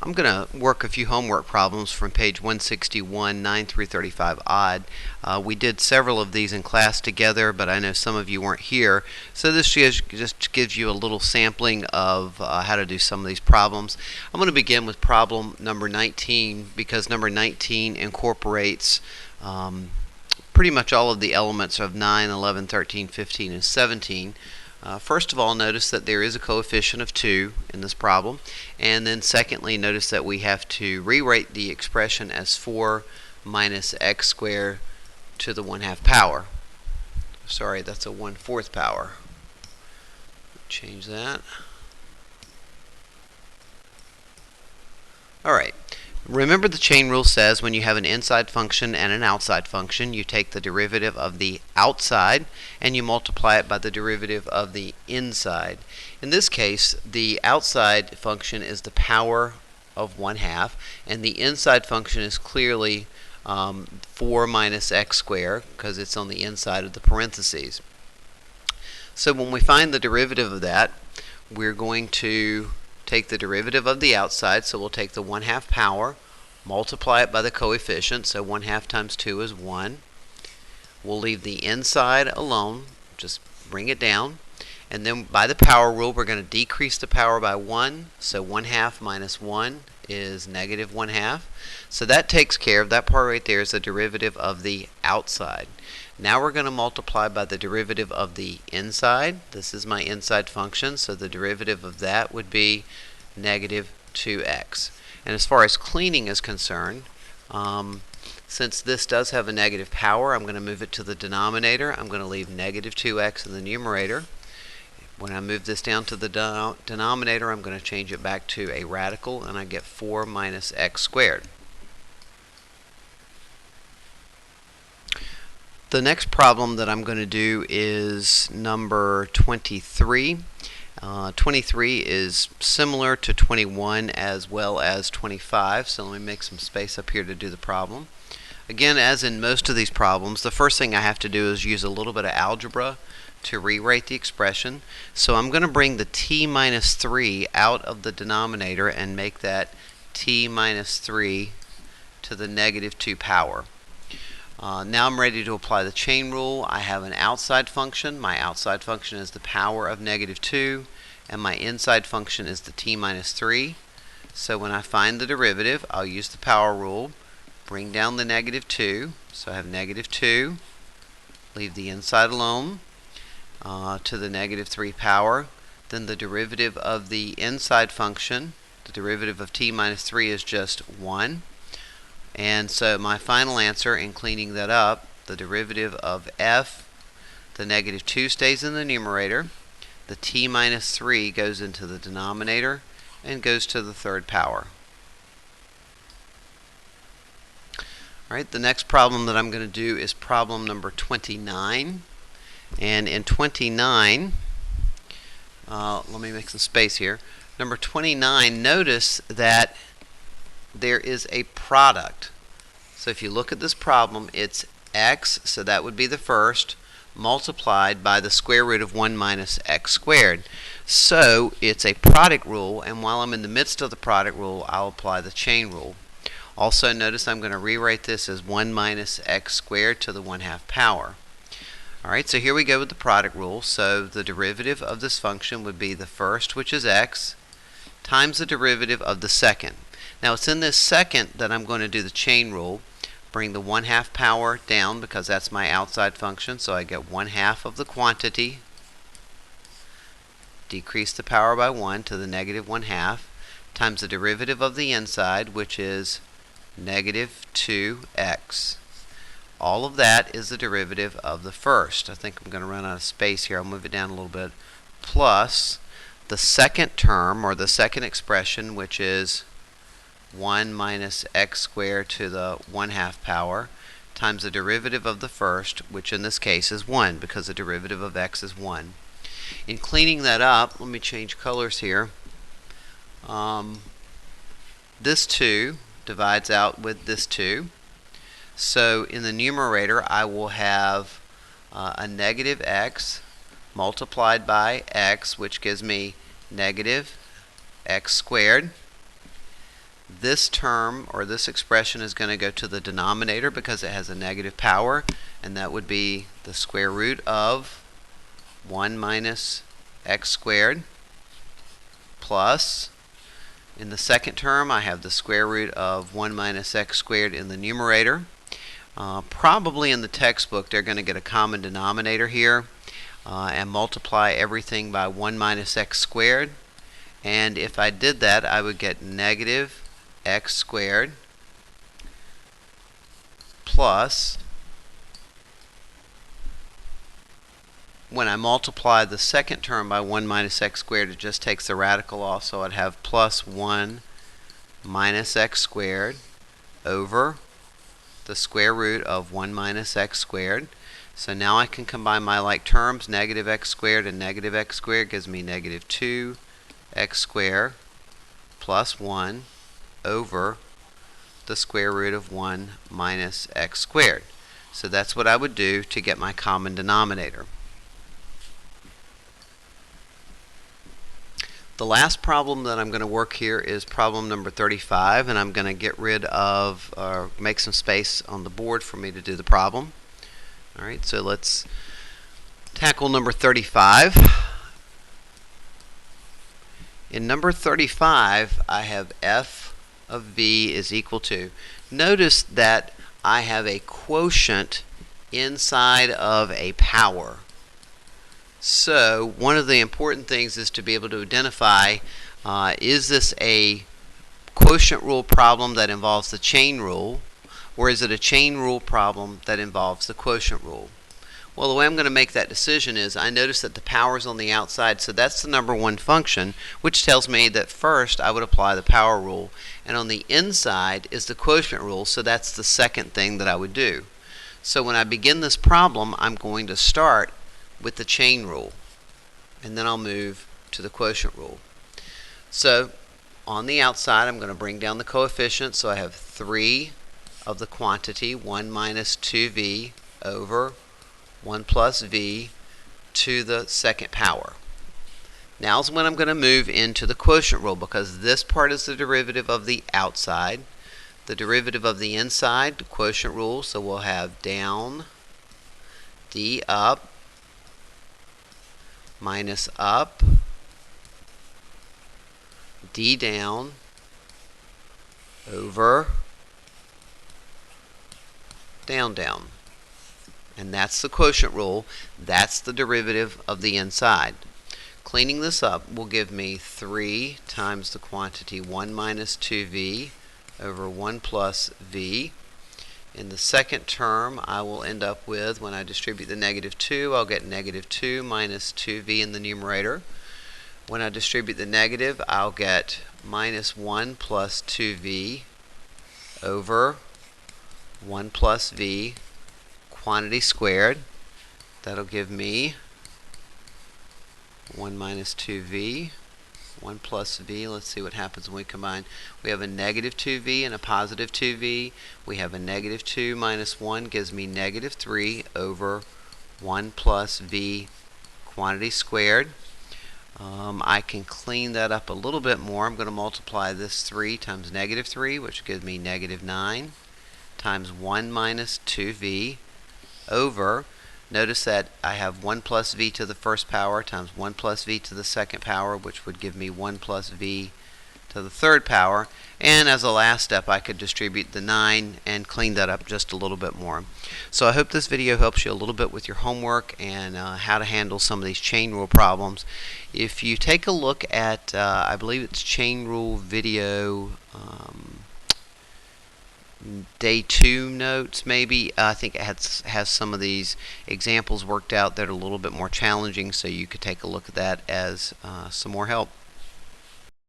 I'm going to work a few homework problems from page 161, 9 through 35 odd. We did several of these in class together, but I know some of you weren't here, so this just gives you a little sampling of how to do some of these problems. I'm going to begin with problem number 19 because number 19 incorporates pretty much all of the elements of 9, 11, 13, 15, and 17. First of all, notice that there is a coefficient of 2 in this problem, and then secondly, notice that we have to rewrite the expression as 4 minus x squared to the 1/2 power. Sorry, that's a 1/4 power. Change that. Alright. Remember, the chain rule says when you have an inside function and an outside function, you take the derivative of the outside and you multiply it by the derivative of the inside. In this case, the outside function is the power of 1/2, and the inside function is clearly 4 minus x squared because it's on the inside of the parentheses. So when we find the derivative of that, we're going to take the derivative of the outside, so we'll take the 1/2 power, multiply it by the coefficient, so 1/2 times 2 is 1. We'll leave the inside alone, just bring it down, and then by the power rule we're going to decrease the power by 1, so 1/2 minus 1 is negative 1/2. So that takes care of that part right there, is the derivative of the outside. Now we're going to multiply by the derivative of the inside. This is my inside function, so the derivative of that would be negative 2x. And as far as cleaning is concerned, since this does have a negative power, I'm going to move it to the denominator. I'm going to leave negative 2x in the numerator. When I move this down to the denominator, I'm going to change it back to a radical, and I get 4 minus x squared. The next problem that I'm going to do is number 23. 23 is similar to 21 as well as 25, so let me make some space up here to do the problem. Again, as in most of these problems, the first thing I have to do is use a little bit of algebra to rewrite the expression. So I'm going to bring the t minus 3 out of the denominator and make that t minus 3 to the negative 2 power. Now I'm ready to apply the chain rule. I have an outside function. My outside function is the power of negative 2, and my inside function is the t minus 3. So when I find the derivative, I'll use the power rule, bring down the negative 2, so I have negative 2, leave the inside alone, to the negative 3 power. Then the derivative of the inside function, the derivative of t minus 3 is just 1. And so my final answer, in cleaning that up, the derivative of f, the negative 2 stays in the numerator, the t minus 3 goes into the denominator and goes to the 3rd power. Alright, the next problem that I'm going to do is problem number 29. And in 29, let me make some space here. Number 29, notice that there is a product. So if you look at this problem, it's x, so that would be the first, multiplied by the square root of 1 minus x squared. So it's a product rule, and while I'm in the midst of the product rule, I'll apply the chain rule. Also notice I'm going to rewrite this as 1 minus x squared to the 1/2 power. Alright, so here we go with the product rule. So the derivative of this function would be the first, which is x, times the derivative of the second. Now it's in this second that I'm going to do the chain rule. Bring the 1/2 power down because that's my outside function, so I get 1/2 of the quantity, decrease the power by 1 to the negative 1/2, times the derivative of the inside, which is negative 2x. All of that is the derivative of the first. I think I'm going to run out of space here. I'll move it down a little bit. Plus the second term, or the second expression, which is 1 minus x squared to the 1/2 power, times the derivative of the first, which in this case is 1, because the derivative of x is 1. In cleaning that up, let me change colors here. This 2 divides out with this 2. So in the numerator, I will have a negative x multiplied by x, which gives me negative x squared. this term or this expression is going to go to the denominator because it has a negative power, and that would be the square root of 1 minus x squared plus, in the second term, I have the square root of 1 minus x squared in the numerator. Probably in the textbook they're going to get a common denominator here and multiply everything by 1 minus x squared. And if I did that, I would get negative x squared plus, when I multiply the second term by 1 minus x squared, it just takes the radical off, so I'd have plus 1 minus x squared over the square root of 1 minus x squared. So now I can combine my like terms. Negative x squared and negative x squared gives me negative 2 x squared plus 1 over the square root of 1 minus x squared. So that's what I would do to get my common denominator. The last problem that I'm going to work here is problem number 35, and I'm going to get rid of or make some space on the board for me to do the problem. Alright, so let's tackle number 35. In number 35, I have f of v is equal to, notice that I have a quotient inside of a power. So one of the important things is to be able to identify, is this a quotient rule problem that involves the chain rule, or is it a chain rule problem that involves the quotient rule? Well, the way I'm going to make that decision is I notice that the power is on the outside, so that's the number one function, which tells me that first I would apply the power rule, and on the inside is the quotient rule, so that's the second thing that I would do. So when I begin this problem, I'm going to start with the chain rule, and then I'll move to the quotient rule. So on the outside, I'm going to bring down the coefficient, so I have 3 of the quantity, 1 minus 2v over 1 plus v to the second power. Now is when I'm going to move into the quotient rule, because this part is the derivative of the outside. The derivative of the inside, the quotient rule, so we'll have down d up minus up d down over down down. And that's the quotient rule. That's the derivative of the inside. Cleaning this up will give me 3 times the quantity 1 minus 2v over 1 plus v. In the second term, I will end up with, when I distribute the negative 2, I'll get negative 2 minus 2v in the numerator. When I distribute the negative, I'll get minus 1 plus 2v over 1 plus v quantity squared. That'll give me 1 minus 2v, 1 plus v. Let's see what happens when we combine. We have a negative 2v and a positive 2v. We have a negative 2 minus 1 gives me negative 3 over 1 plus v quantity squared. I can clean that up a little bit more. I'm going to multiply this 3 times negative 3, which gives me negative 9, times 1 minus 2v over, notice that I have 1 plus v to the first power times 1 plus v to the second power, which would give me 1 plus v to the third power. And as a last step, I could distribute the 9 and clean that up just a little bit more. So I hope this video helps you a little bit with your homework and how to handle some of these chain rule problems. If you take a look at, I believe it's chain rule video day 2 notes, maybe. I think it has some of these examples worked out that are a little bit more challenging, so you could take a look at that as some more help.